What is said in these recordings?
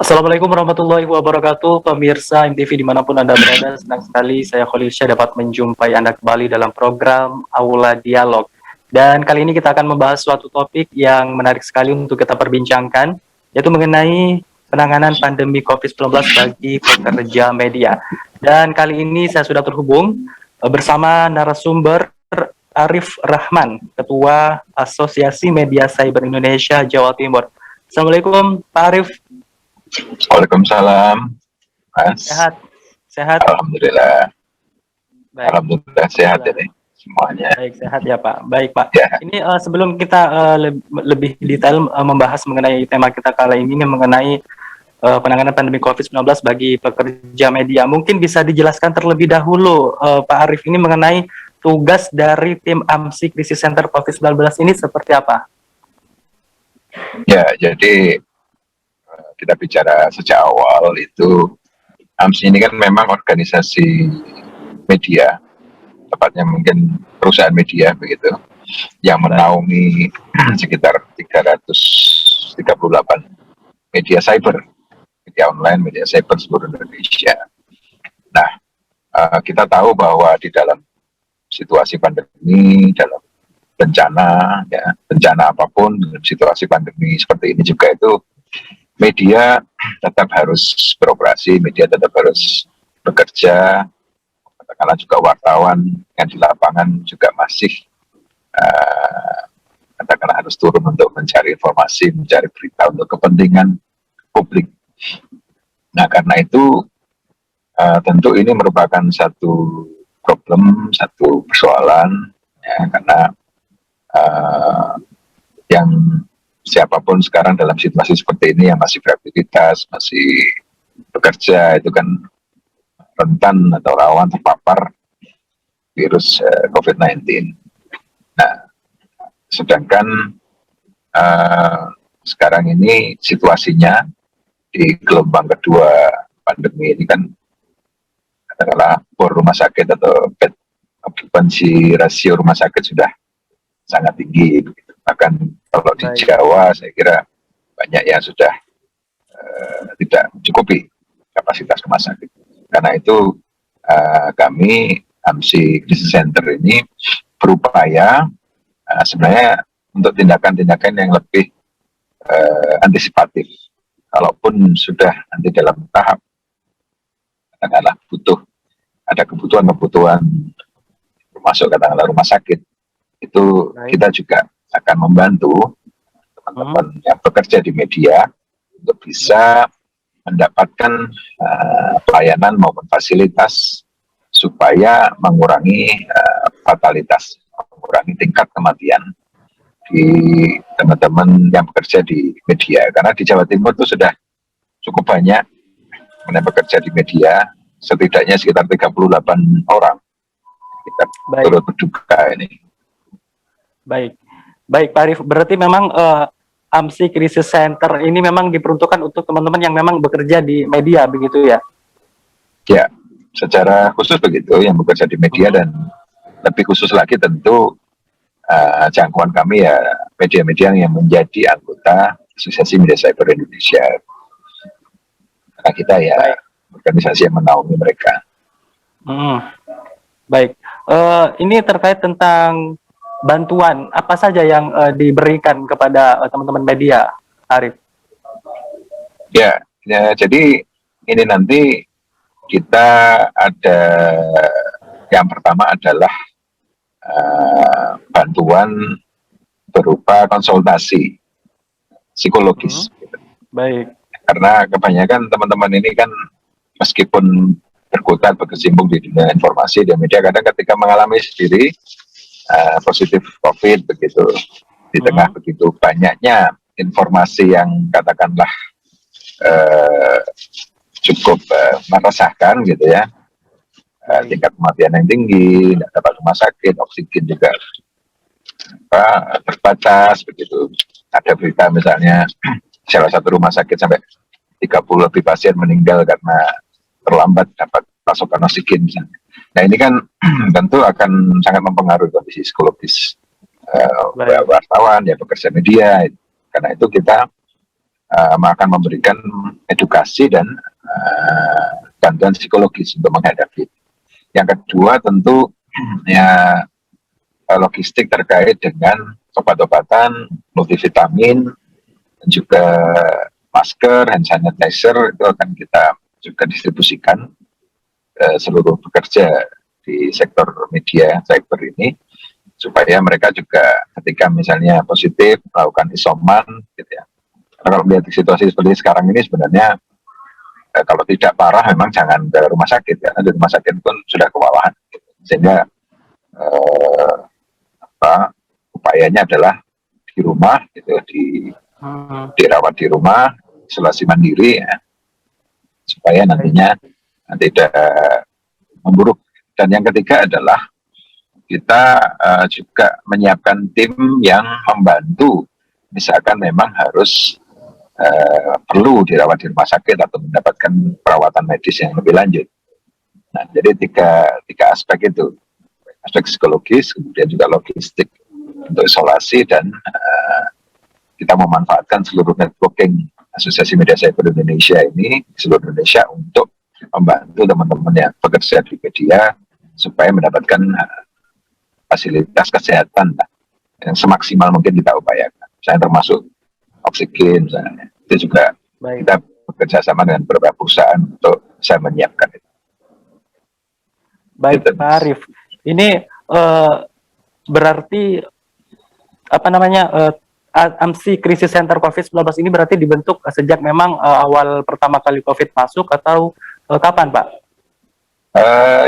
Assalamualaikum warahmatullahi wabarakatuh, pemirsa MTV dimanapun Anda berada. Senang sekali saya Khalil Syah dapat menjumpai Anda kembali dalam program Aula Dialog. Dan kali ini kita akan membahas suatu topik yang menarik sekali untuk kita perbincangkan, yaitu mengenai penanganan pandemi COVID-19 bagi pekerja media. Dan kali ini saya sudah terhubung bersama narasumber Arif Rahman, Ketua Asosiasi Media Cyber Indonesia Jawa Timur. Assalamualaikum Pak Arif. Waalaikumsalam, Mas. Sehat. Alhamdulillah. Baik. Alhamdulillah sehat ini semuanya. Baik, sehat ya Pak. Baik Pak. Ya. Ini sebelum kita lebih detail membahas mengenai tema kita kali ini mengenai penanganan pandemi COVID-19 bagi pekerja media, mungkin bisa dijelaskan terlebih dahulu Pak Arif ini mengenai tugas dari tim AMSI Crisis Center COVID-19 ini seperti apa? Ya, jadi kita bicara sejak awal itu AMSI ini kan memang organisasi media, tepatnya mungkin perusahaan media begitu, yang menaungi sekitar 338 media cyber, media online, media cyber seluruh Indonesia. Nah, kita tahu bahwa di dalam situasi pandemi, dalam bencana apapun, dalam situasi pandemi seperti ini juga itu media tetap harus beroperasi, media tetap harus bekerja, katakanlah juga wartawan yang di lapangan juga masih katakanlah harus turun untuk mencari informasi, mencari berita untuk kepentingan publik. Nah, karena itu tentu ini merupakan satu problem, satu persoalan, ya, karena yang siapapun sekarang dalam situasi seperti ini yang masih beraktivitas, masih bekerja, itu kan rentan atau rawan terpapar virus COVID-19. Nah, sedangkan sekarang ini situasinya di gelombang kedua pandemi ini kan adalah bor rumah sakit atau bed occupancy rasio rumah sakit sudah sangat tinggi. Bahkan kalau di Jawa saya kira banyak yang sudah tidak mencukupi kapasitas rumah sakit. Karena itu kami AMSI Crisis Center ini berupaya sebenarnya untuk tindakan-tindakan yang lebih antisipatif. Kalaupun sudah nanti dalam tahap katakanlah ada kebutuhan termasuk katakanlah rumah sakit, itu kita juga akan membantu teman-teman yang bekerja di media untuk bisa mendapatkan pelayanan maupun fasilitas supaya mengurangi fatalitas, mengurangi tingkat kematian di teman-teman yang bekerja di media. Karena di Jawa Timur itu sudah cukup banyak yang bekerja di media, setidaknya sekitar 38 orang kita turut berduka ini. Baik Pak Arif, berarti memang AMSI Crisis Center ini memang diperuntukkan untuk teman-teman yang memang bekerja di media, begitu ya? Ya, secara khusus begitu, yang bekerja di media dan lebih khusus lagi tentu jangkauan kami ya media-media yang menjadi anggota Asosiasi Media Cyber Indonesia. Karena kita ya organisasi yang menaungi mereka. Baik, ini terkait tentang bantuan apa saja yang diberikan kepada teman-teman media, Arif? Ya, jadi ini nanti kita ada yang pertama adalah bantuan berupa konsultasi psikologis. Baik. Karena kebanyakan teman-teman ini kan meskipun berkutat berkecimpung di dunia informasi dan media, kadang ketika mengalami sendiri positif COVID begitu, di tengah begitu banyaknya informasi yang katakanlah cukup meresahkan gitu ya, tingkat kematian yang tinggi, tidak dapat rumah sakit, oksigen juga terbatas begitu. Ada berita misalnya salah satu rumah sakit sampai 30 lebih pasien meninggal karena terlambat dapat pasokan oksigen misalnya. Nah ini kan tentu akan sangat mempengaruhi kondisi psikologis wartawan, ya pekerja media. Karena itu kita akan memberikan edukasi dan bantuan psikologis untuk menghadapi. Yang kedua tentu ya logistik terkait dengan obat-obatan, multivitamin, dan juga masker, hand sanitizer itu akan kita juga distribusikan seluruh pekerja di sektor media cyber ini supaya mereka juga ketika misalnya positif melakukan isoman gitu ya. Kalau melihat situasi seperti sekarang ini sebenarnya kalau tidak parah memang jangan ke rumah sakit karena di rumah sakit pun sudah kewalahan gitu. Sehingga upayanya adalah di rumah gitu dirawat di rumah isolasi mandiri ya supaya nantinya tidak memburuk. Dan yang ketiga adalah kita juga menyiapkan tim yang membantu misalkan memang harus perlu dirawat di rumah sakit atau mendapatkan perawatan medis yang lebih lanjut. Nah, jadi tiga aspek itu, aspek psikologis, kemudian juga logistik untuk isolasi dan kita memanfaatkan seluruh networking Asosiasi Media Cyber Indonesia ini seluruh Indonesia untuk membantu teman-teman yang bekerja di media supaya mendapatkan fasilitas kesehatan yang semaksimal mungkin kita upayakan. Misalnya termasuk oksigen misalnya. Itu juga kita bekerja sama dengan beberapa perusahaan untuk bisa menyiapkan itu. Baik, Pak Arief. Ini berarti apa namanya AMSI Crisis Center COVID-19 ini berarti dibentuk sejak memang awal pertama kali COVID masuk atau kapan, Pak?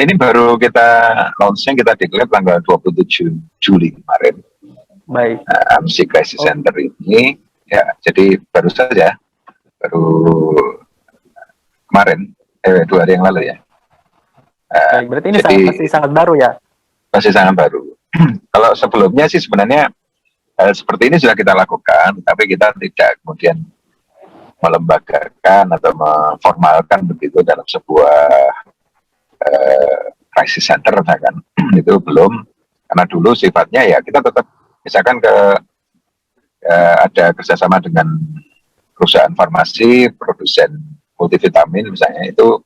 Ini baru kita launching, kita declare tanggal 27 Juli kemarin. Baik. AMSI Crisis Center ini ya, jadi baru saja, baru kemarin, 2 hari yang lalu ya. Baik, berarti ini masih sangat baru ya? Masih sangat baru. Kalau sebelumnya sih sebenarnya seperti ini sudah kita lakukan, tapi kita tidak kemudian melembagakan atau memformalkan begitu dalam sebuah crisis center, kan? Itu belum, karena dulu sifatnya ya kita tetap misalkan ada kerjasama dengan perusahaan farmasi, produsen multivitamin misalnya, itu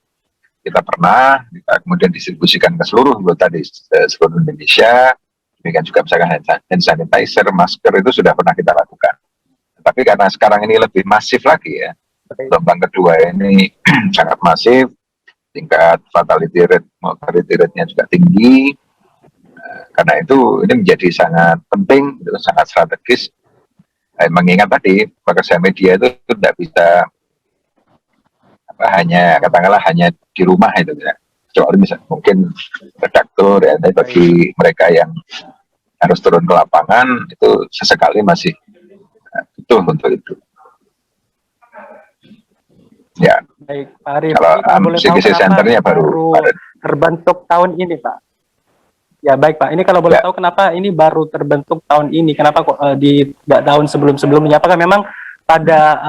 kita pernah kita kemudian distribusikan ke seluruh anggota di seluruh Indonesia. Demikian juga misalkan hand sanitizer, masker itu sudah pernah kita lakukan. Tapi karena sekarang ini lebih masif lagi ya, gelombang kedua ini sangat masif, tingkat fatality rate-nya juga tinggi. Karena itu ini menjadi sangat penting, itu sangat strategis. Mengingat tadi pekerja media itu tidak bisa hanya katakanlah hanya di rumah itu ya. Kecuali misalnya mungkin redaktur ya, tapi bagi mereka yang harus turun ke lapangan itu sesekali masih butuh untuk itu. Ya. Baik, Pak Arief. Kalau AMSI Centernya baru terbentuk tahun ini, Pak. Ya baik, Pak. Ini kalau boleh tahu kenapa ini baru terbentuk tahun ini? Kenapa kok nggak tahun sebelum-sebelumnya? Apakah memang pada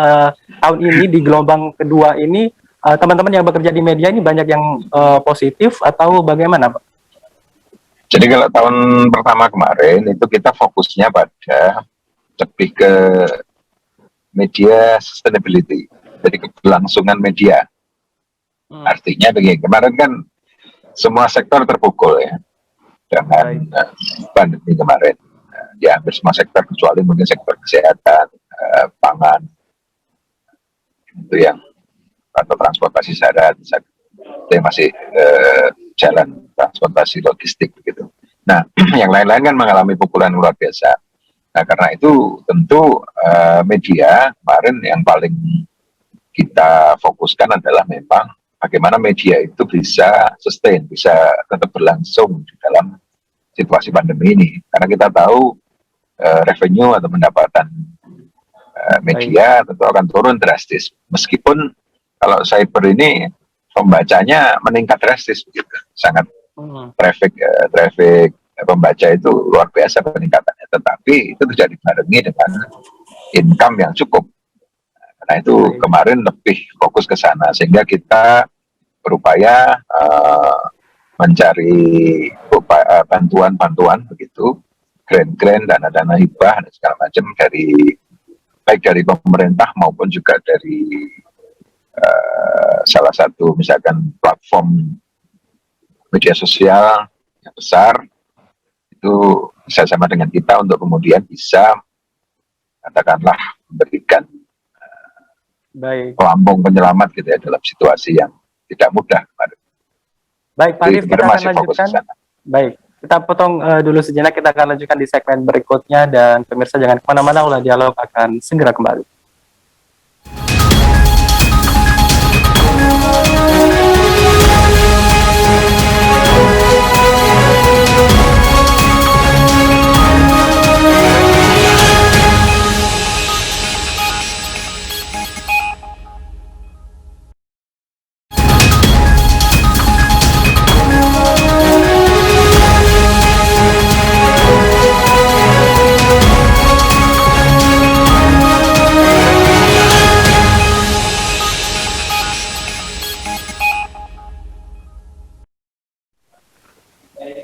tahun ini di gelombang kedua ini teman-teman yang bekerja di media ini banyak yang positif atau bagaimana, Pak? Jadi kalau tahun pertama kemarin itu kita fokusnya pada lebih ke media sustainability, jadi keberlangsungan media. Artinya begini, kemarin kan semua sektor terpukul ya dengan pandemi kemarin. Ya hampir semua sektor kecuali mungkin sektor kesehatan, pangan, itu yang atau transportasi darat yang masih jalan transportasi logistik begitu. Nah, yang lain-lain kan mengalami pukulan luar biasa. Nah, karena itu tentu media kemarin yang paling kita fokuskan adalah memang bagaimana media itu bisa sustain, bisa tetap berlangsung di dalam situasi pandemi ini. Karena kita tahu revenue atau pendapatan media tentu akan turun drastis. Meskipun kalau cyber ini pembacanya meningkat drastis begitu, sangat traffic pembaca itu luar biasa peningkatannya, tetapi itu tidak dibarengi dengan income yang cukup. Nah itu kemarin lebih fokus ke sana, sehingga kita berupaya mencari bantuan-bantuan begitu, grant-grant, dana-dana hibah dan segala macam dari baik dari pemerintah maupun juga dari salah satu misalkan platform media sosial yang besar itu bersama dengan kita untuk kemudian bisa katakanlah memberikan Baik. pelampung penyelamat gitu ya dalam situasi yang tidak mudah kemarin. Baik, Pak Arif, kita akan lanjutkan. Baik, kita potong dulu sejenak, kita akan lanjutkan di segmen berikutnya, dan pemirsa jangan kemana-mana, Aula Dialog akan segera kembali.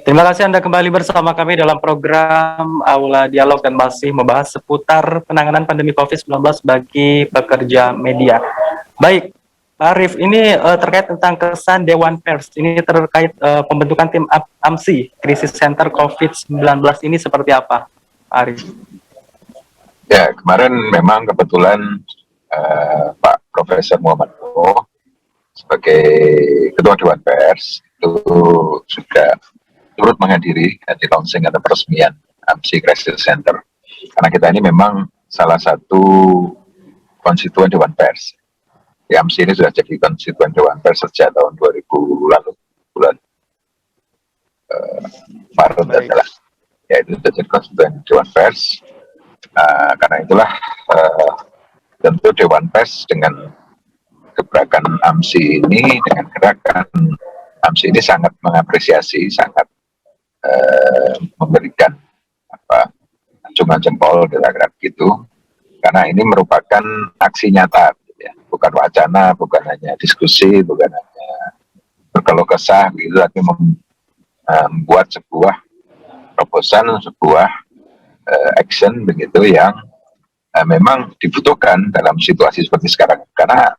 Terima kasih Anda kembali bersama kami dalam program Aula Dialog dan masih membahas seputar penanganan pandemi COVID-19 bagi pekerja media. Baik, Pak Arif, ini terkait tentang kesan Dewan Pers, ini terkait pembentukan tim AMSI, Krisis Center COVID-19 ini seperti apa, Pak Arif? Ya, kemarin memang kebetulan Pak Profesor Muhammad Nuh sebagai Ketua Dewan Pers itu sudah turut menghadiri di launching atau peresmian AMSI Crisis Center, karena kita ini memang salah satu konstituen Dewan Pers. Di AMSI ini sudah jadi konstituen Dewan Pers sejak tahun 2000 lalu, bulan Maret adalah, yaitu sudah jadi konstituen Dewan Pers. Karena itulah tentu Dewan Pers dengan gebrakan AMSI ini, dengan gerakan AMSI ini sangat mengapresiasi, sangat memberikan acungan jempol gerak-gerak gitu, karena ini merupakan aksi nyata, gitu ya. Bukan wacana, bukan hanya diskusi, bukan hanya berkeluh kesah gitu, tapi membuat sebuah proposal, sebuah action begitu yang memang dibutuhkan dalam situasi seperti sekarang. Karena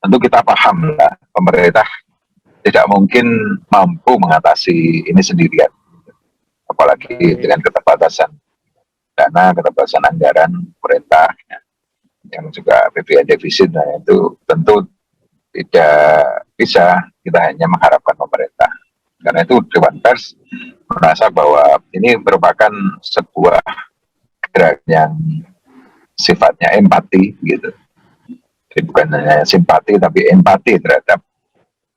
tentu kita paham lah, pemerintah tidak mungkin mampu mengatasi ini sendirian, apalagi dengan keterbatasan dana, keterbatasan anggaran pemerintah, yang juga APBN defisit. Nah, itu tentu tidak bisa kita hanya mengharapkan pemerintah. Karena itu Dewan Pers merasa bahwa ini merupakan sebuah gerakan yang sifatnya empati gitu. Jadi bukan hanya simpati tapi empati terhadap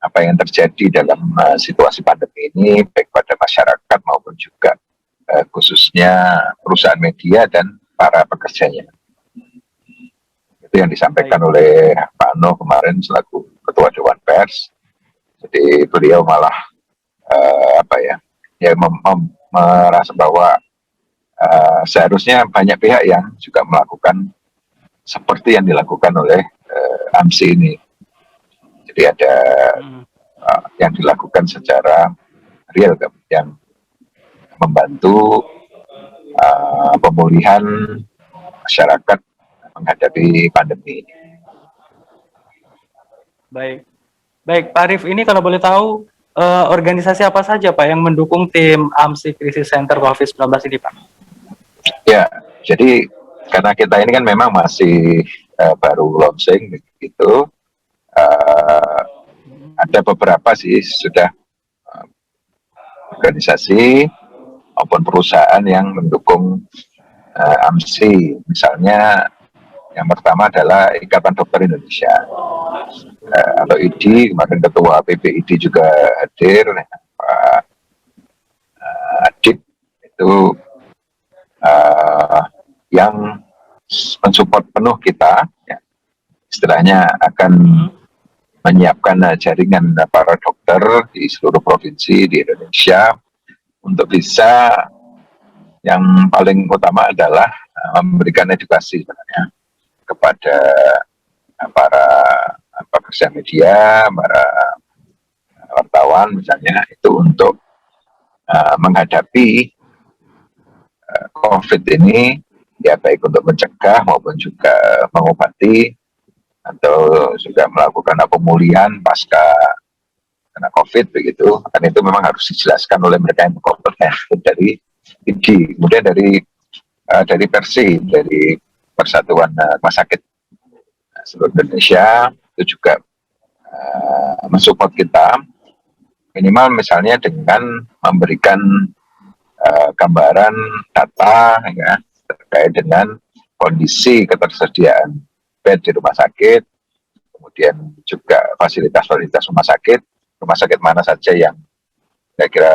apa yang terjadi dalam situasi pandemi ini, baik pada masyarakat maupun juga khususnya perusahaan media dan para pekerjanya. Itu yang disampaikan oleh Pak Nuh kemarin selaku Ketua Dewan Pers. Jadi beliau malah merasa bahwa seharusnya banyak pihak yang juga melakukan seperti yang dilakukan oleh AMSI ini. Jadi ada yang dilakukan secara real, yang membantu pemulihan masyarakat menghadapi pandemi ini. Baik, Pak Arif, ini kalau boleh tahu organisasi apa saja Pak yang mendukung tim AMSI Crisis Center COVID-19 ini, Pak? Ya, jadi karena kita ini kan memang masih baru launching gitu. Ada beberapa sih sudah organisasi maupun perusahaan yang mendukung AMSI. Misalnya yang pertama adalah Ikatan Dokter Indonesia atau IDI, kemarin Ketua PBID juga hadir, Pak Adib itu yang mensupport penuh kita, ya, istilahnya akan menyiapkan jaringan para dokter di seluruh provinsi di Indonesia untuk bisa, yang paling utama adalah memberikan edukasi sebenarnya kepada para pekerja media, para wartawan misalnya, itu untuk menghadapi COVID ini ya baik untuk mencegah maupun juga mengobati atau juga melakukan pemulihan pasca kena COVID begitu. Dan itu memang harus dijelaskan oleh mereka yang kompeten dari IDI, kemudian dari Persi, dari Persatuan Rumah Sakit seluruh Indonesia itu juga mensupport kita minimal misalnya dengan memberikan gambaran data ya, terkait dengan kondisi ketersediaan bed di rumah sakit, kemudian juga fasilitas-fasilitas rumah sakit mana saja yang kira-kira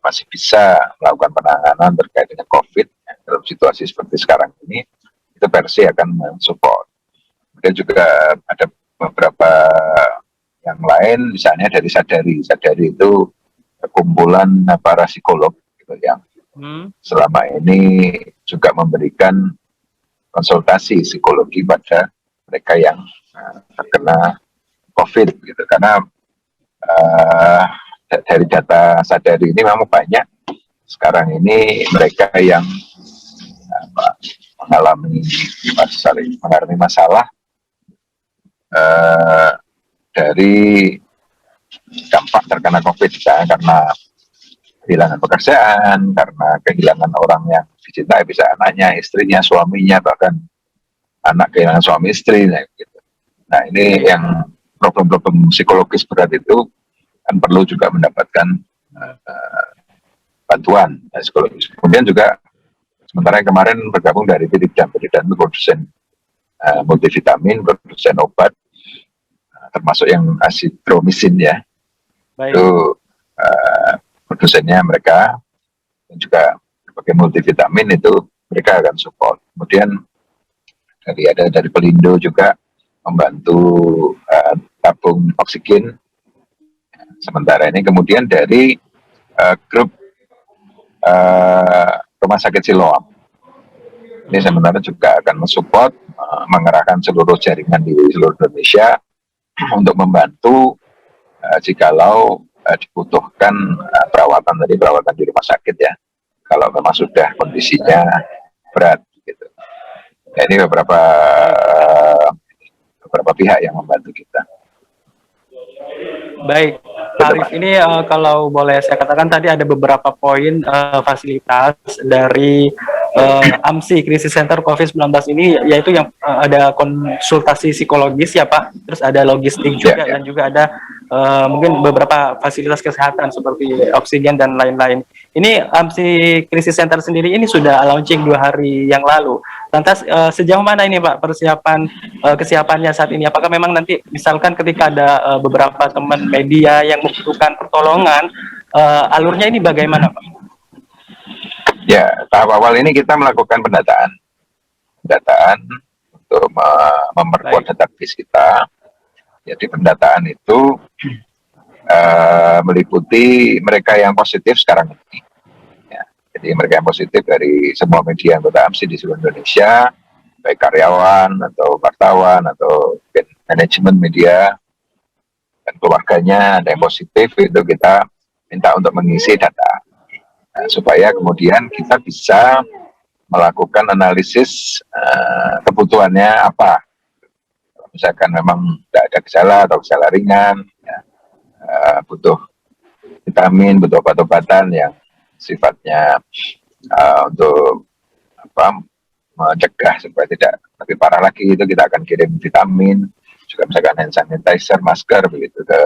masih bisa melakukan penanganan terkait dengan COVID ya, dalam situasi seperti sekarang ini, itu Persi akan mensupport. Kemudian juga ada beberapa yang lain, misalnya dari Sadari. Sadari itu kumpulan para psikolog gitu, yang selama ini juga memberikan konsultasi psikologi pada mereka yang terkena COVID gitu. Karena dari data Sadari ini memang banyak sekarang ini mereka yang mengalami masalah dari dampak terkena COVID ya, karena kehilangan pekerjaan, karena kehilangan orang yang dicintai, bisa anaknya, istrinya, suaminya, bahkan anak kehilangan suami istri, gitu. Nah ini yang problem-problem psikologis berat itu kan perlu juga mendapatkan bantuan psikologis. Kemudian juga sementara yang kemarin bergabung dari Biridam itu produsen multivitamin, produsen obat, termasuk yang azitromisin ya. Baik. Itu produsennya mereka, dan juga sebagai multivitamin itu mereka akan support. Kemudian dari Pelindo juga membantu tabung oksigen sementara ini. Kemudian dari grup Rumah Sakit Siloam ini sementara juga akan mensupport, mengerahkan seluruh jaringan di seluruh Indonesia untuk membantu jikalau dibutuhkan perawatan di rumah sakit ya, kalau memang sudah kondisinya berat gitu. Ya, ini beberapa pihak yang membantu kita. Baik, Pak Arif, ini kalau boleh saya katakan tadi ada beberapa poin fasilitas dari AMSI Crisis Center COVID-19 ini, yaitu yang ada konsultasi psikologis ya Pak, terus ada logistik juga, dan juga ada mungkin beberapa fasilitas kesehatan seperti oksigen dan lain-lain. Ini AMSI Crisis Center sendiri ini sudah launching 2 hari yang lalu. Lantas sejauh mana ini Pak persiapan kesiapannya saat ini? Apakah memang nanti misalkan ketika ada beberapa teman media yang membutuhkan pertolongan, alurnya ini bagaimana Pak? Ya, tahap awal ini kita melakukan pendataan untuk memperkuat database kita. Jadi pendataan itu meliputi mereka yang positif sekarang ini. Ya, jadi mereka yang positif dari semua media anggota AMSI di seluruh Indonesia, baik karyawan atau wartawan atau manajemen media dan keluarganya ada yang positif, itu kita minta untuk mengisi data. Nah, supaya kemudian kita bisa melakukan analisis kebutuhannya apa. Misalkan memang tidak ada gejala atau gejala ringan, ya, butuh vitamin, butuh obat-obatan yang sifatnya untuk mencegah supaya tidak lebih parah lagi, itu kita akan kirim vitamin, juga misalkan hand sanitizer, masker begitu ke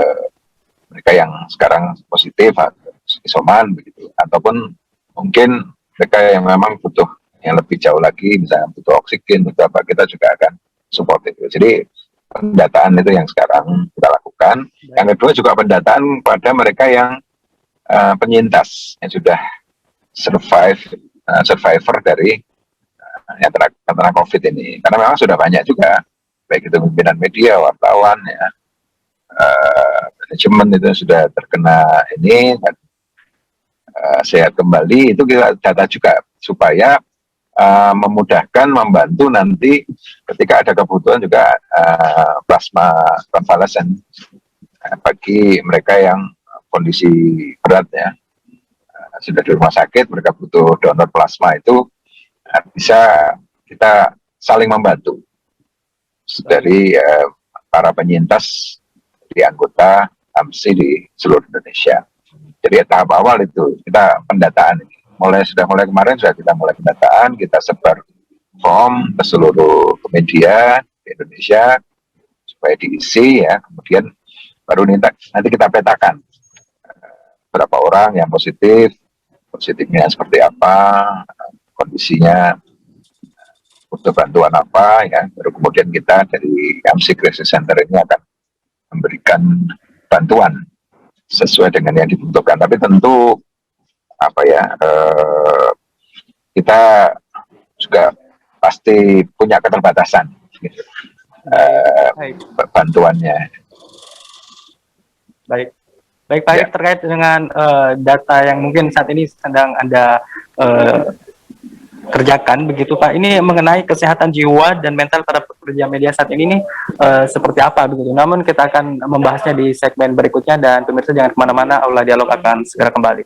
mereka yang sekarang positif atau isoman begitu, ataupun mungkin mereka yang memang butuh yang lebih jauh lagi, misalnya butuh oksigen, butuh apa, kita juga akan support itu. Jadi pendataan itu yang sekarang kita lakukan. Yang kedua juga pendataan pada mereka yang penyintas yang sudah survivor dari yang terkena COVID ini. Karena memang sudah banyak juga, baik itu pimpinan media, wartawan, ya, manajemen itu sudah terkena ini dan sehat kembali. Itu kita data juga supaya memudahkan, membantu nanti ketika ada kebutuhan juga plasma konvalesen bagi mereka yang kondisi berat ya, sudah di rumah sakit, mereka butuh donor plasma, itu bisa kita saling membantu dari para penyintas di anggota AMSI di seluruh Indonesia. Jadi tahap awal itu kita pendataan, mulai kemarin sudah kita mulai pendataan, kita sebar form ke seluruh media di Indonesia supaya diisi ya, kemudian baru nanti kita petakan berapa orang yang positifnya seperti apa, kondisinya butuh bantuan apa ya, baru kemudian kita dari AMSI Crisis Center ini akan memberikan bantuan sesuai dengan yang dibutuhkan. Tapi tentu apa ya, kita juga pasti punya keterbatasan gitu, bantuannya. Baik, baik Pak Arif, terkait dengan data yang mungkin saat ini sedang Anda kerjakan begitu Pak, ini mengenai kesehatan jiwa dan mental para pekerja media saat ini nih seperti apa begitu. Namun kita akan membahasnya di segmen berikutnya, dan pemirsa jangan kemana-mana, Aula Dialog akan segera kembali.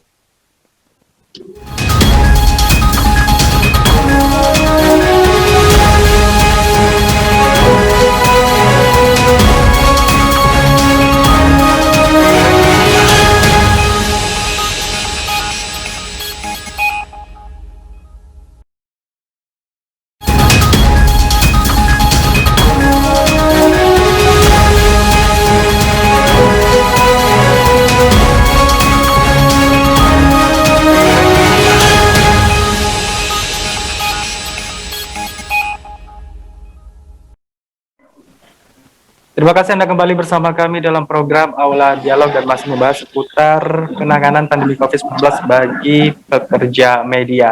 Terima kasih Anda kembali bersama kami dalam program Aula Dialog dan masih membahas seputar penanganan pandemi COVID-19 bagi pekerja media.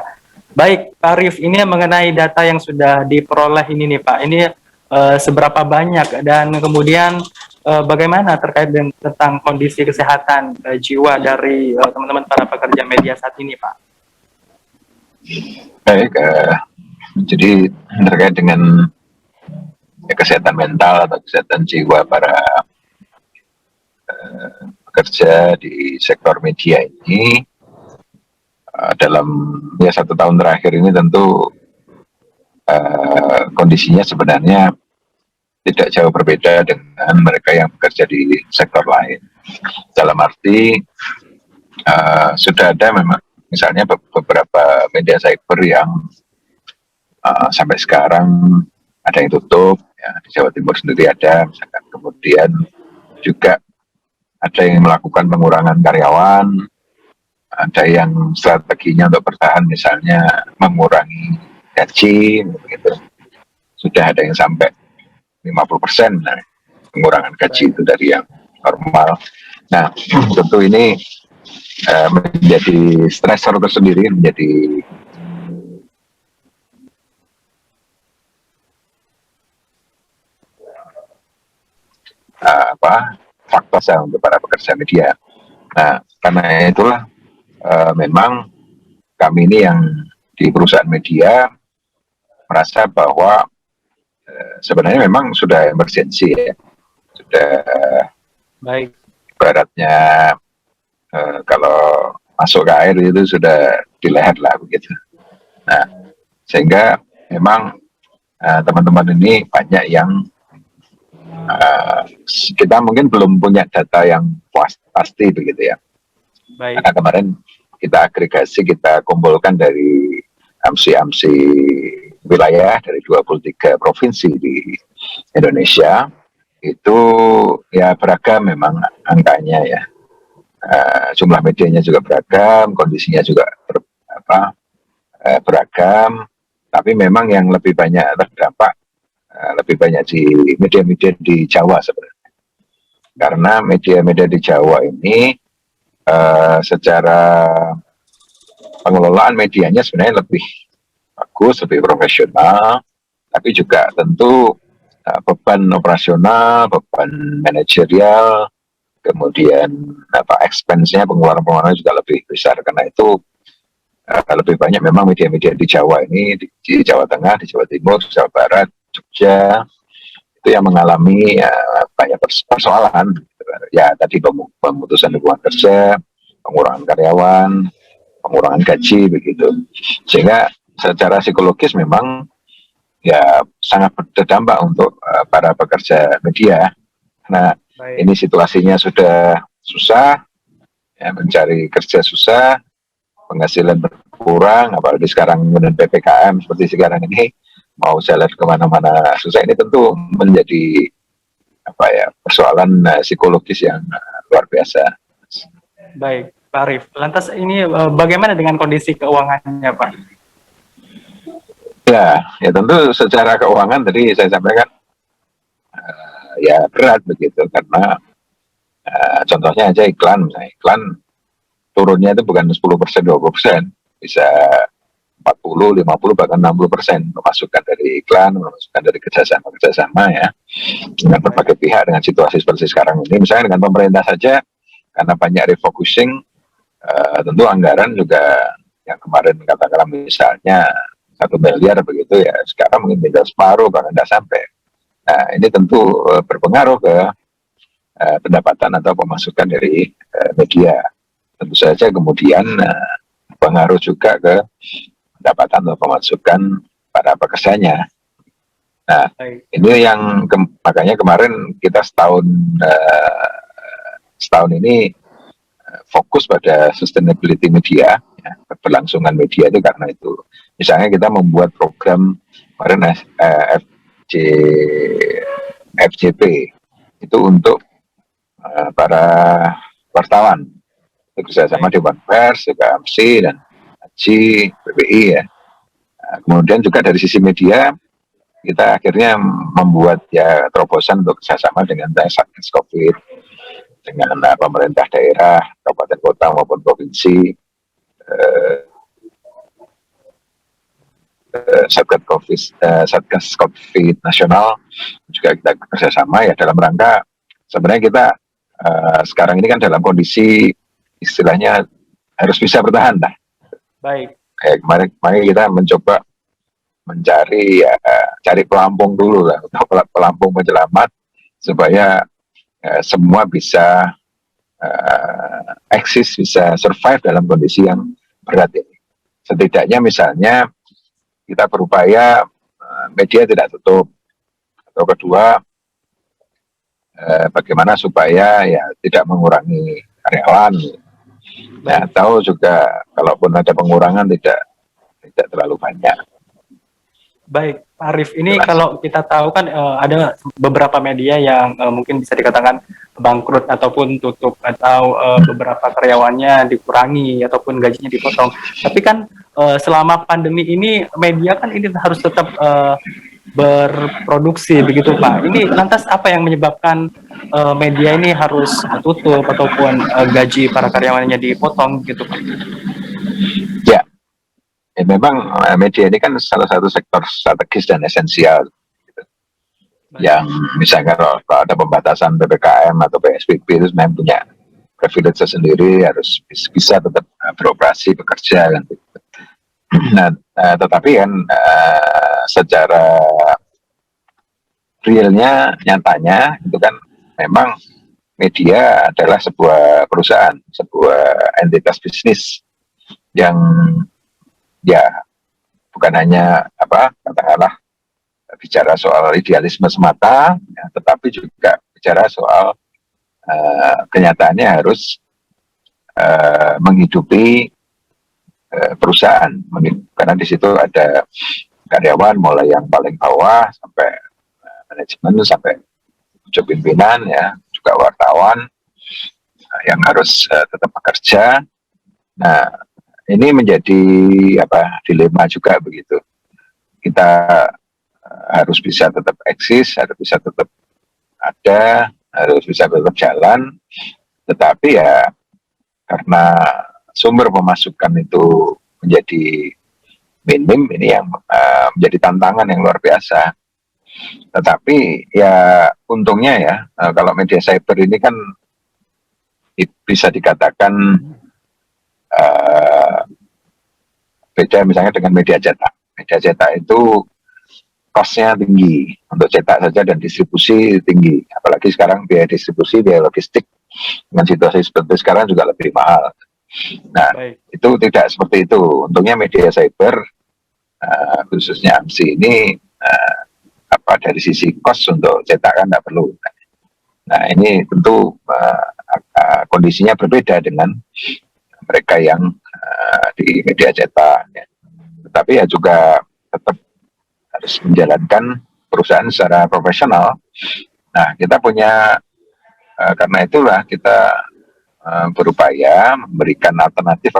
Baik, Pak Arif, ini mengenai data yang sudah diperoleh ini nih Pak, ini seberapa banyak dan kemudian bagaimana terkait dengan tentang kondisi kesehatan jiwa dari teman-teman para pekerja media saat ini Pak? Baik, jadi terkait dengan kesehatan mental atau kesehatan jiwa para pekerja di sektor media ini dalam ya 1 tahun terakhir ini tentu kondisinya sebenarnya tidak jauh berbeda dengan mereka yang bekerja di sektor lain. Dalam arti sudah ada memang misalnya beberapa media cyber yang sampai sekarang ada yang tutup, ya, di Jawa Timur sendiri ada, misalkan. Kemudian juga ada yang melakukan pengurangan karyawan, ada yang strateginya untuk bertahan misalnya mengurangi gaji, begitu. Sudah ada yang sampai 50% pengurangan gaji itu dari yang normal. Nah, tentu ini menjadi stresor tersendiri, menjadi faktor saya untuk para pekerja media. Nah, karena itulah memang kami ini yang di perusahaan media merasa bahwa sebenarnya memang sudah emergensi ya, sudah baik. Ibaratnya kalau masuk ke air itu sudah di leher lah begitu. Nah, sehingga memang teman-teman ini banyak yang kita mungkin belum punya data yang pasti begitu ya. Baik. Karena kemarin kita agregasi, kita kumpulkan dari AMSI wilayah dari 23 provinsi di Indonesia, itu ya beragam memang angkanya ya. Jumlah medianya juga beragam, kondisinya juga beragam, tapi memang yang lebih banyak terdampak lebih banyak di media-media di Jawa sebenarnya. Karena media-media di Jawa ini secara pengelolaan medianya sebenarnya lebih bagus, lebih profesional, tapi juga tentu beban operasional, beban manajerial, kemudian expense-nya, pengeluaran-pengeluaran juga lebih besar. Karena itu lebih banyak memang media-media di Jawa ini, di Jawa Tengah, di Jawa Timur, Jawa Barat, Jogja, itu yang mengalami banyak persoalan. Ya tadi pemutusan hubungan kerja, pengurangan karyawan, pengurangan gaji begitu. Sehingga secara psikologis memang ya sangat berdampak untuk para pekerja media, karena Baik. ini situasinya sudah susah, ya, mencari kerja susah, penghasilan berkurang, apalagi sekarang dengan PPKM seperti sekarang ini, mau jalan kemana-mana susah. Ini tentu menjadi apa ya, persoalan psikologis yang luar biasa. Baik, Pak Arif. Lantas ini bagaimana dengan kondisi keuangannya, Pak? Ya tentu secara keuangan tadi saya sampaikan ya berat begitu, karena contohnya aja iklan, misalnya iklan turunnya itu bukan 10%, 20%, bisa 40, 50, bahkan 60% pemasukan dari iklan, pemasukan dari kerjasama ya, dengan berbagai pihak, dengan situasi seperti sekarang ini. Misalnya dengan pemerintah saja, karena banyak refocusing, tentu anggaran juga yang kemarin katakanlah misalnya 1 miliar begitu ya, sekarang mungkin tinggal separuh, bahkan tidak sampai. Nah ini tentu berpengaruh ke pendapatan atau pemasukan dari media. Tentu saja kemudian pengaruh juga ke pendapatan atau pemasukan para pekerjanya. Nah, ini yang makanya kemarin kita setahun ini fokus pada sustainability media, ya, keberlangsungan media itu. Karena itu, misalnya kita membuat program kemarin FJP itu untuk para wartawan, bekerjasama Dewan Pers, KMC, dan Haji, PPI ya. Nah, kemudian juga dari sisi media, kita akhirnya membuat ya terobosan untuk kerjasama dengan Satgas COVID, dengan pemerintah daerah, kabupaten kota maupun provinsi, Satgas COVID nasional juga kita kerjasama ya, dalam rangka sebenarnya kita sekarang ini kan dalam kondisi istilahnya harus bisa bertahan lah. Baik. Kayak kemarin kita mencoba mencari ya, cari pelampung dulu lah, untuk pelampung penyelamat supaya semua bisa eksis, bisa survive dalam kondisi yang berat ini. Setidaknya misalnya kita berupaya media tidak tutup, atau kedua bagaimana supaya ya tidak mengurangi karyawan. Nah, tahu juga kalaupun ada pengurangan tidak terlalu banyak. Baik, Pak Arif, ini kalau kita tahu kan ada beberapa media yang mungkin bisa dikatakan bangkrut ataupun tutup, atau beberapa karyawannya dikurangi ataupun gajinya dipotong. Tapi kan selama pandemi ini media kan ini harus tetap berproduksi begitu, Pak. Ini lantas apa yang menyebabkan media ini harus tutup ataupun gaji para karyawannya dipotong gitu, Pak? Ya, memang media ini kan salah satu sektor strategis dan esensial. Gitu. Yang misalnya kalau ada pembatasan PPKM atau PSBB itu sebenarnya punya privilege sendiri, harus bisa tetap beroperasi, bekerja kan. Nah, tetapi kan secara realnya, nyatanya itu kan memang media adalah sebuah perusahaan, sebuah entitas bisnis yang ya bukan hanya katakanlah bicara soal idealisme semata, ya, tetapi juga bicara soal kenyataannya harus menghidupi perusahaan, karena di situ ada karyawan mulai yang paling bawah sampai manajemen, sampai unsur pimpinan ya, juga wartawan yang harus tetap bekerja. Nah, ini menjadi dilema juga begitu. Kita harus bisa tetap eksis, harus bisa tetap ada, harus bisa tetap jalan, tetapi ya karena sumber pemasukan itu menjadi minim, ini yang menjadi tantangan yang luar biasa. Tetapi ya untungnya ya, kalau media cyber ini kan bisa dikatakan beda misalnya dengan media cetak. Media cetak itu cost-nya tinggi, untuk cetak saja dan distribusi tinggi. Apalagi sekarang biaya distribusi, biaya logistik dengan situasi seperti sekarang juga lebih mahal. Nah, itu tidak seperti itu. Untungnya media cyber, khususnya AMSI ini dari sisi cost untuk cetak kan nggak perlu. Nah ini tentu kondisinya berbeda dengan mereka yang di media cetak, ya. Tetapi ya juga tetap harus menjalankan perusahaan secara profesional. Nah kita punya karena itulah kita berupaya memberikan alternatif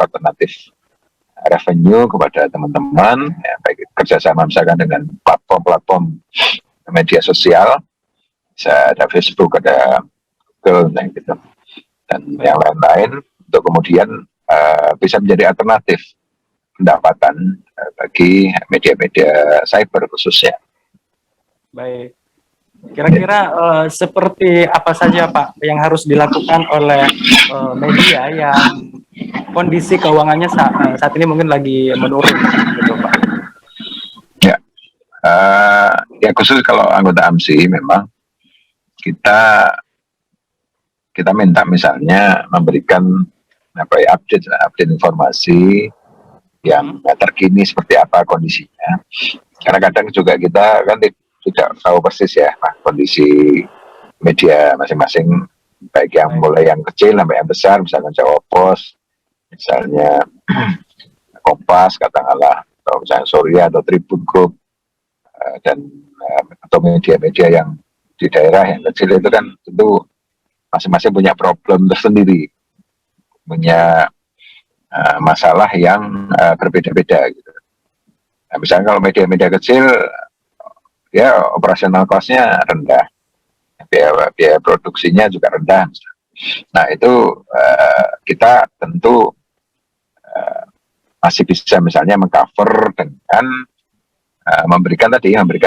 revenue kepada teman-teman, ya, baik kerjasama misalkan dengan platform-platform media sosial, bisa ada Facebook, ada Google, nah, gitu, dan yang lain-lain, untuk kemudian bisa menjadi alternatif pendapatan bagi media-media cyber khususnya. Baik. Kira-kira seperti apa saja Pak yang harus dilakukan oleh media yang kondisi keuangannya saat ini mungkin lagi menurun gitu Pak? Ya, ya khusus kalau anggota AMSI memang kita minta misalnya memberikan update informasi yang terkini seperti apa kondisinya. Karena kadang juga kita kan tidak tahu persis ya kondisi media masing-masing, baik yang mulai yang kecil sampai yang besar, misalnya Jawa Pos, misalnya Kompas katakanlah, atau misalnya Surya atau Tribun Group, dan atau media-media yang di daerah yang kecil itu kan tentu masing-masing punya problem tersendiri, punya masalah yang berbeda-beda gitu. Nah, misalnya kalau media-media kecil, ya operasional cost-nya rendah, biaya produksinya juga rendah. Nah itu kita tentu masih bisa misalnya mengcover dengan memberikan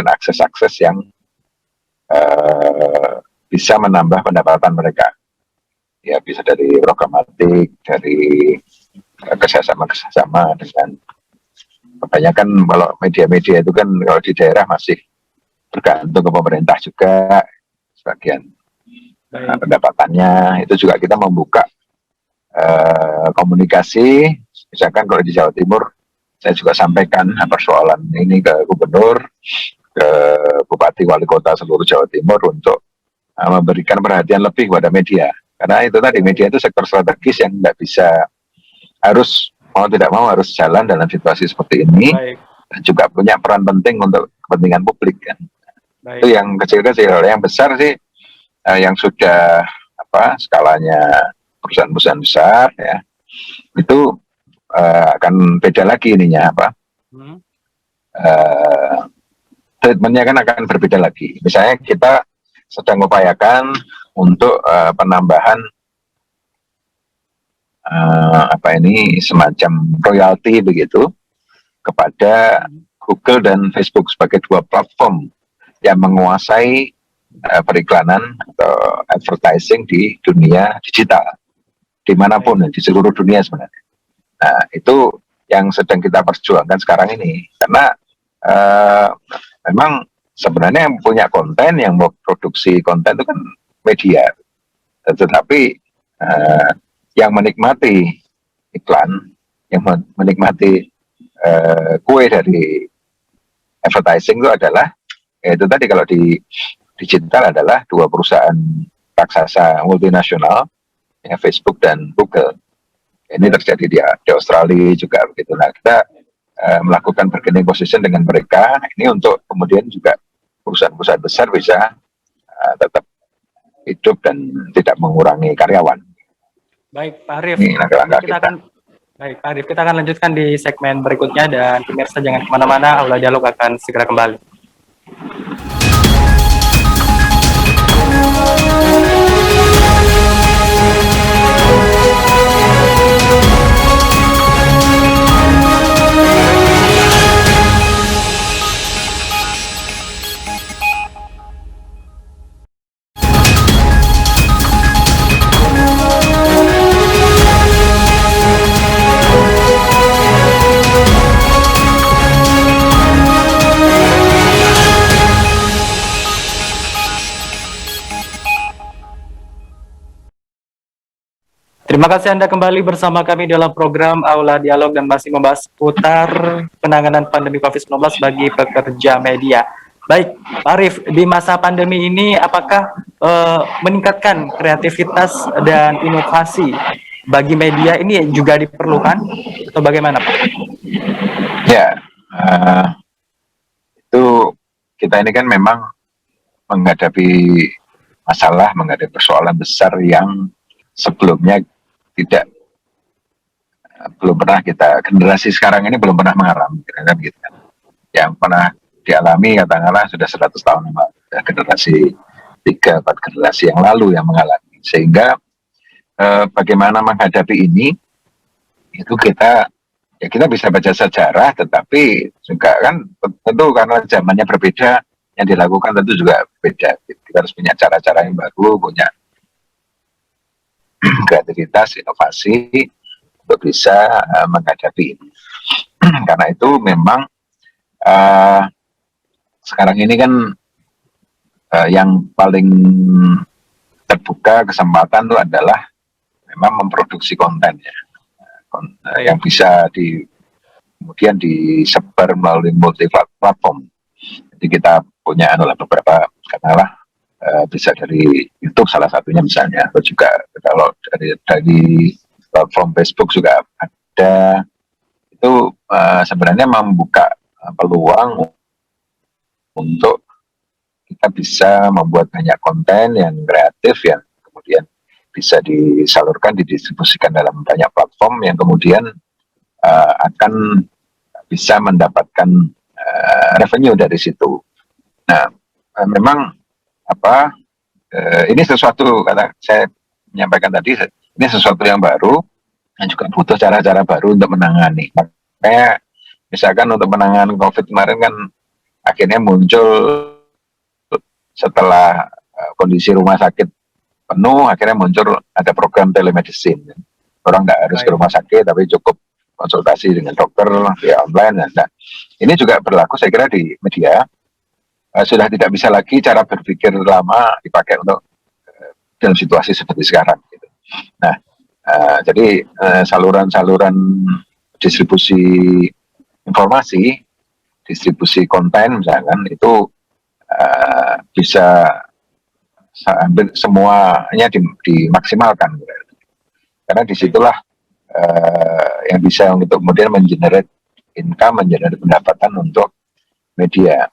akses-akses yang bisa menambah pendapatan mereka. Ya bisa dari programatik, dari kerjasama dengan kebanyakan kalau media-media itu kan kalau di daerah masih bergantung ke pemerintah juga sebagian pendapatannya. Itu juga kita membuka komunikasi, misalkan kalau di Jawa Timur saya juga sampaikan persoalan ini ke gubernur, ke bupati, wali kota seluruh Jawa Timur untuk memberikan perhatian lebih kepada media, karena itu tadi media itu sektor strategis yang nggak bisa, harus mau tidak mau harus jalan dalam situasi seperti ini. Baik. Dan juga punya peran penting untuk kepentingan publik kan. Baik. Itu yang kecil-kecil. Yang besar sih yang sudah skalanya perusahaan-perusahaan besar ya, itu akan beda lagi ininya treatmentnya kan akan berbeda lagi. Misalnya kita sedang mengupayakan untuk penambahan semacam royalti begitu kepada Google dan Facebook sebagai dua platform yang menguasai periklanan atau advertising di dunia digital dimanapun, di seluruh dunia sebenarnya. Nah itu yang sedang kita perjuangkan sekarang ini, karena memang sebenarnya yang punya konten, yang mau produksi konten itu kan media, tetapi yang menikmati iklan, yang menikmati kue dari advertising itu adalah, itu tadi kalau di digital adalah dua perusahaan raksasa multinasional, ya, Facebook dan Google. Ini terjadi di Australia juga begitu. Nah kita melakukan bargaining position dengan mereka ini untuk kemudian juga perusahaan-perusahaan besar bisa tetap hidup dan tidak mengurangi karyawan. Baik Pak Arief, ini langkah-langkah kita. Baik Pak Arief, kita akan lanjutkan di segmen berikutnya, dan pemirsa jangan kemana-mana, Aula Dialog akan segera kembali. Terima kasih Anda kembali bersama kami dalam program Aula Dialog dan masih membahas putar penanganan pandemi COVID-19 bagi pekerja media. Baik, Pak Arif, di masa pandemi ini apakah meningkatkan kreativitas dan inovasi bagi media ini juga diperlukan atau bagaimana, Pak? Ya, itu kita ini kan memang menghadapi masalah, menghadapi persoalan besar yang sebelumnya tidak belum pernah kita, generasi sekarang ini belum pernah mengalami, kan gitu kan. Yang pernah dialami katakanlah sudah 100 tahun yang lalu, generasi 3-4 generasi yang lalu yang mengalami, sehingga bagaimana menghadapi ini itu kita, ya kita bisa baca sejarah, tetapi juga kan tentu karena zamannya berbeda, yang dilakukan tentu juga beda. Kita harus punya cara-cara yang baru, punya kreativitas, inovasi untuk bisa menghadapi ini. Karena itu memang uh, sekarang ini kan yang paling terbuka kesempatan itu adalah memang memproduksi konten ya, yang bisa kemudian disebar melalui multi platform. Jadi kita punya beberapa katakanlah bisa dari YouTube salah satunya misalnya, atau juga kalau dari platform Facebook juga ada. Itu sebenarnya membuka peluang untuk kita bisa membuat banyak konten yang kreatif yang kemudian bisa disalurkan, didistribusikan dalam banyak platform yang kemudian akan bisa mendapatkan revenue dari situ. Nah, memang apa ini sesuatu, kata saya menyampaikan tadi, ini sesuatu yang baru dan juga butuh cara-cara baru untuk menangani. Makanya misalkan untuk menangani COVID kemarin kan akhirnya muncul setelah kondisi rumah sakit penuh, akhirnya muncul ada program telemedicine. Orang nggak harus ke rumah sakit, tapi cukup konsultasi dengan dokter via online. Nah, ini juga berlaku saya kira di media. Sudah tidak bisa lagi cara berpikir lama dipakai untuk dalam situasi seperti sekarang. Gitu. Nah, jadi saluran-saluran distribusi informasi, distribusi konten misalkan itu bisa hampir semuanya dimaksimalkan, karena disitulah yang bisa untuk kemudian mengenerate income, mengenerate pendapatan untuk media.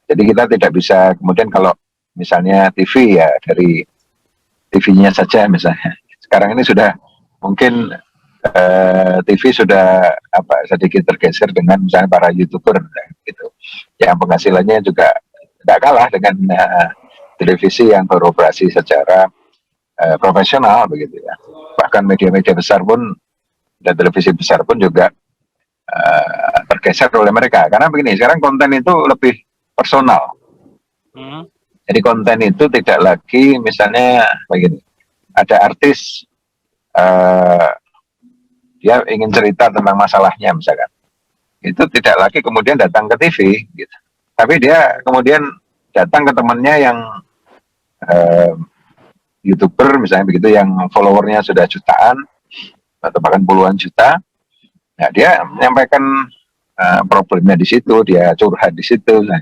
Jadi kita tidak bisa kemudian kalau misalnya TV ya dari TV-nya saja misalnya. Sekarang ini sudah mungkin TV sudah sedikit tergeser dengan misalnya para YouTuber gitu, yang penghasilannya juga tidak kalah dengan televisi yang beroperasi secara profesional begitu ya. Bahkan media-media besar pun dan televisi besar pun juga tergeser oleh mereka, karena begini, sekarang konten itu lebih personal. Jadi konten itu tidak lagi misalnya begini, ada artis dia ingin cerita tentang masalahnya misalkan, itu tidak lagi kemudian datang ke TV gitu, tapi dia kemudian datang ke temannya yang YouTuber misalnya begitu, yang followernya sudah jutaan atau bahkan puluhan juta. Nah, dia menyampaikan problemnya di situ, dia curhat di situ. Nah,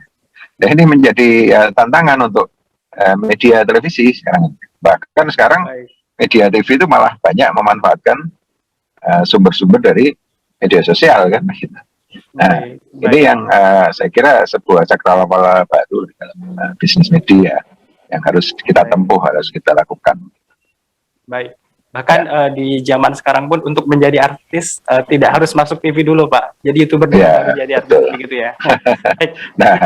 ini menjadi tantangan untuk media televisi sekarang. Bahkan sekarang media TV itu malah banyak memanfaatkan sumber-sumber dari media sosial kan. Nah, ini yang saya kira sebuah cakrawala baru dalam bisnis media yang harus kita tempuh, harus kita lakukan. Baik. Bahkan di zaman sekarang pun untuk menjadi artis tidak harus masuk TV dulu, Pak. Jadi YouTuber dulu baru jadi artis, begitu ya. Baik.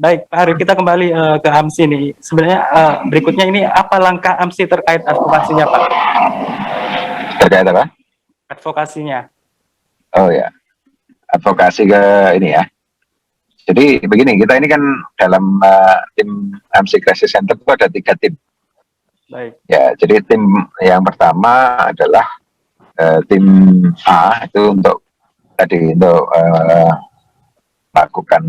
Baik, Pak Arif, kita kembali ke AMSI nih. Sebenarnya berikutnya ini apa langkah AMSI terkait advokasinya, Pak? Terkait apa? Advokasinya. Oh ya, advokasi ke ini ya. Jadi begini, kita ini kan dalam tim AMSI Crisis Center itu ada 3 tim. Baik. Ya, jadi tim yang pertama adalah tim A, itu untuk melakukan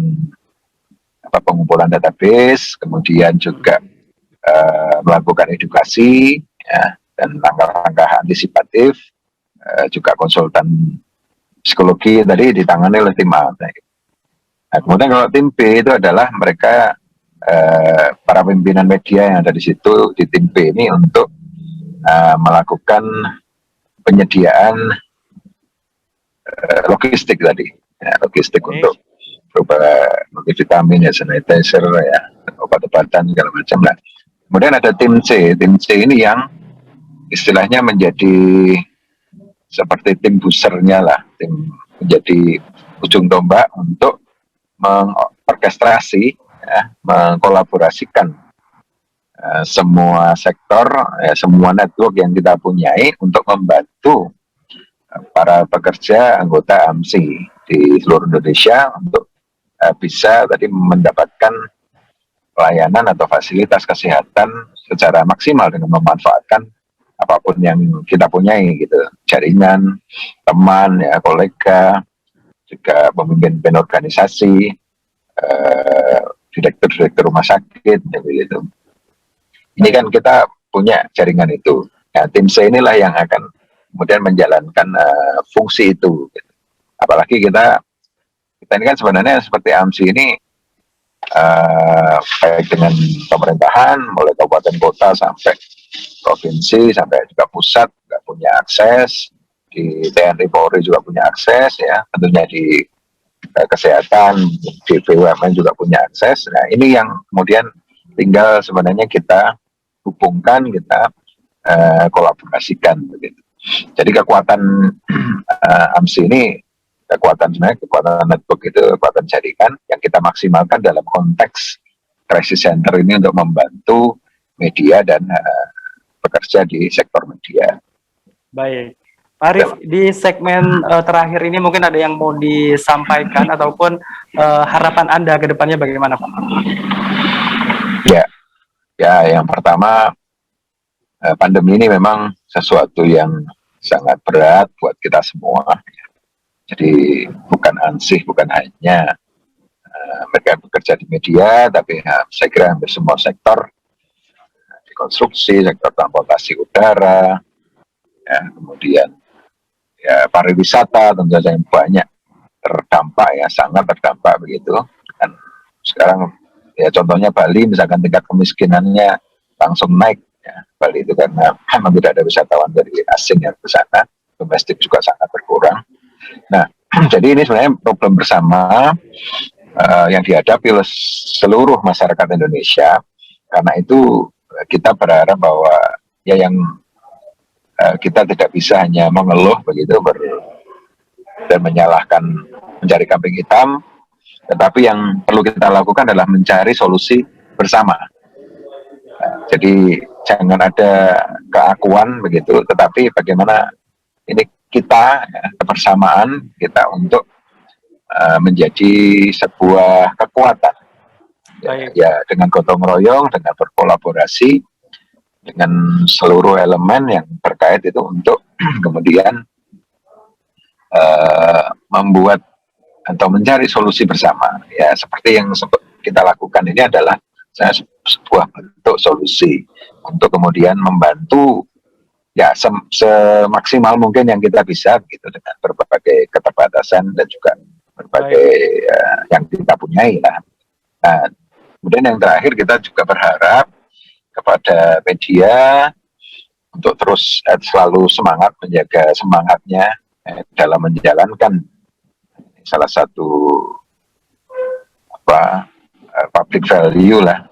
pengumpulan database, kemudian juga melakukan edukasi ya, dan langkah-langkah antisipatif, juga konsultan psikologi tadi ditangani oleh tim A. Nah, kemudian kalau tim B itu adalah mereka para pimpinan media yang ada di situ di tim B ini untuk melakukan penyediaan logistik tadi, ya, logistik untuk berupa multivitamin, ya, sanitizer, ya, obat-obatan segala macam lah. Kemudian ada tim C. Tim C ini yang istilahnya menjadi seperti tim busernya lah, tim menjadi ujung tombak untuk mengorkestrasi, ya, mengkolaborasikan semua sektor, ya, semua network yang kita punyai untuk membantu para pekerja anggota AMSI di seluruh Indonesia untuk bisa tadi mendapatkan pelayanan atau fasilitas kesehatan secara maksimal dengan memanfaatkan apapun yang kita punyai gitu, jaringan, teman, ya, kolega, juga pemimpin organisasi, direktur-direktur rumah sakit, ya, begitu. Ini kan kita punya jaringan itu. Nah, tim C inilah yang akan kemudian menjalankan fungsi itu. Gitu. Apalagi kita ini kan sebenarnya seperti AMSI ini baik dengan pemerintahan, mulai kabupaten kota sampai provinsi sampai juga pusat juga punya akses, di TNI Polri juga punya akses, ya, tentunya di kesehatan, di BUMN juga punya akses. Nah, ini yang kemudian tinggal sebenarnya kita hubungkan, kita kolaborasikan begitu. Jadi kekuatan AMSI ini sebenarnya kekuatan network itu, kekuatan jaringan yang kita maksimalkan dalam konteks crisis center ini untuk membantu media dan bekerja di sektor media. Baik, Pak Arief, di segmen terakhir ini mungkin ada yang mau disampaikan ataupun harapan Anda ke depannya bagaimana, Pak? Ya, yang pertama, pandemi ini memang sesuatu yang sangat berat buat kita semua. Jadi bukan ansih, bukan hanya mereka bekerja di media, tapi saya kira hampir semua sektor, di konstruksi, sektor transportasi udara, ya, kemudian ya pariwisata tentu saja yang banyak terdampak, ya, sangat terdampak begitu. Dan sekarang ya contohnya Bali, misalkan tingkat kemiskinannya langsung naik, ya. Bali itu karena memang tidak ada wisatawan dari asing yang ke sana, domestik juga sangat berkurang. Nah, jadi ini sebenarnya problem bersama yang dihadapi oleh seluruh masyarakat Indonesia. Karena itu kita berharap bahwa ya yang kita tidak bisa hanya mengeluh begitu dan menyalahkan, mencari kambing hitam, tetapi yang perlu kita lakukan adalah mencari solusi bersama. Jadi jangan ada keakuan begitu, tetapi bagaimana ini kita, ya, kebersamaan kita untuk menjadi sebuah kekuatan, ya, dengan gotong royong, dengan berkolaborasi dengan seluruh elemen yang terkait itu untuk kemudian membuat atau mencari solusi bersama. Ya, seperti yang kita lakukan ini adalah sebuah bentuk solusi untuk kemudian membantu, ya, semaksimal mungkin yang kita bisa gitu, dengan berbagai keterbatasan dan juga berbagai yang kita punyai lah. Nah, kemudian yang terakhir kita juga berharap kepada media untuk terus selalu semangat, menjaga semangatnya dalam menjalankan salah satu public value lah,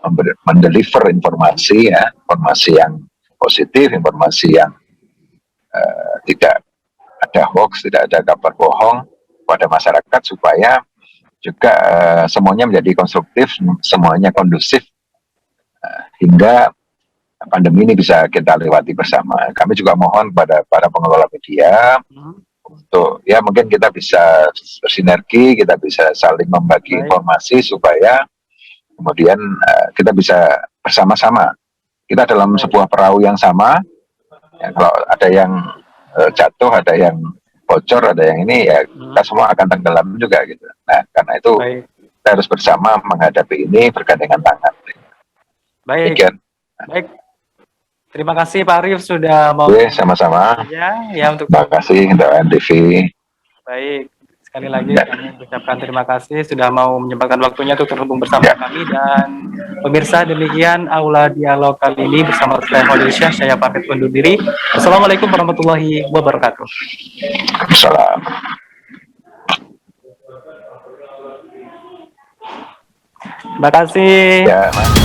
mendeliver informasi, ya, informasi yang positif, informasi yang tidak ada hoax, tidak ada kabar bohong pada masyarakat, supaya juga semuanya menjadi konstruktif, semuanya kondusif hingga pandemi ini bisa kita lewati bersama. Kami juga mohon kepada para pengelola media untuk, ya, mungkin kita bisa bersinergi, kita bisa saling membagi informasi supaya kemudian kita bisa bersama-sama. Kita dalam sebuah perahu yang sama. Ya, kalau ada yang jatuh, ada yang bocor, ada yang ini, ya kita semua akan tenggelam juga gitu. Nah, karena itu kita harus bersama menghadapi ini bergandengan tangan. Baik. Baik. Terima kasih Pak Arief sudah mau. Sama-sama. Ya, untuk. Terima kasih untuk NTV. Baik. sekali lagi kami ucapkan terima kasih sudah mau menyempatkan waktunya untuk terhubung bersama kami, dan pemirsa, demikian Aula Dialog kali ini bersama saya Khalil Syah, saya pamit undur diri. Assalamualaikum warahmatullahi wabarakatuh. Salam. Terima kasih. Ya, Mas.